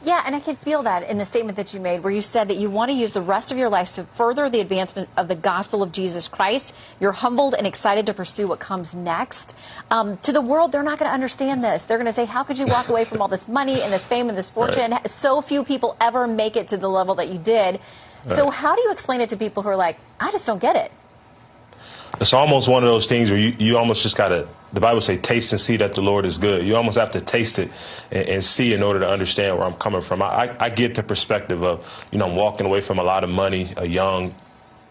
Yeah, and I can feel that in the statement that you made where you said that you want to use the rest of your life to further the advancement of the gospel of Jesus Christ. You're humbled and excited to pursue what comes next. To the world, they're not going to understand this. They're going to say, how could you walk away from all this money and this fame and this fortune? Right. So few people ever make it to the level that you did. Right. So how do you explain it to people who are like, I just don't get it? It's almost one of those things where you almost just got to, the Bible say, taste and see that the Lord is good. You almost have to taste it and see in order to understand where I'm coming from. I get the perspective of, I'm walking away from a lot of money, a young,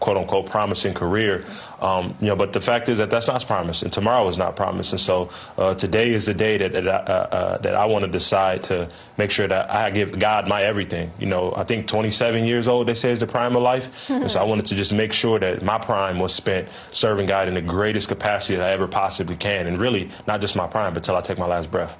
quote unquote, promising career. But the fact is that that's not promised, and tomorrow is not promised. And so today is the day that I want to decide to make sure that I give God my everything. I think 27 years old, they say, is the prime of life. And so I wanted to just make sure that my prime was spent serving God in the greatest capacity that I ever possibly can. And really, not just my prime, but till I take my last breath.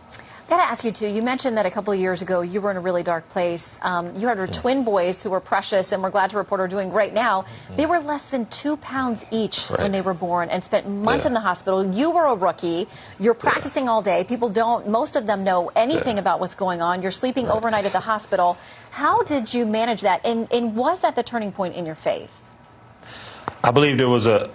Got to ask you, too, you mentioned that a couple of years ago you were in a really dark place. You had twin boys who were precious and we're glad to report are doing great now. They were less than 2 pounds each when they were born and spent months in the hospital. You were a rookie. You're practicing all day. People don't, most of them know anything about what's going on. You're sleeping overnight at the hospital. How did you manage that? And was that the turning point in your faith? I believe there was a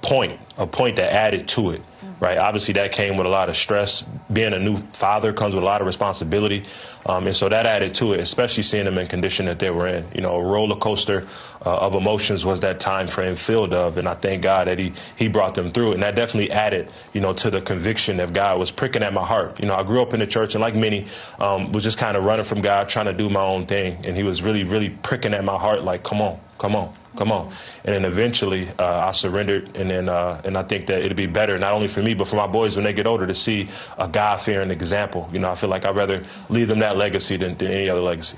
point that added to it. Right. Obviously, that came with a lot of stress. Being a new father comes with a lot of responsibility. And so that added to it, especially seeing them in condition that they were in. A roller coaster of emotions was that time frame filled of. And I thank God that he brought them through it. And that definitely added, to the conviction that God was pricking at my heart. I grew up in the church and like many was just kind of running from God, trying to do my own thing. And he was really, really pricking at my heart like, come on. And then eventually I surrendered. And then and I think that it'll be better, not only for me, but for my boys when they get older, to see a God-fearing example. I feel like I'd rather leave them that legacy than any other legacy.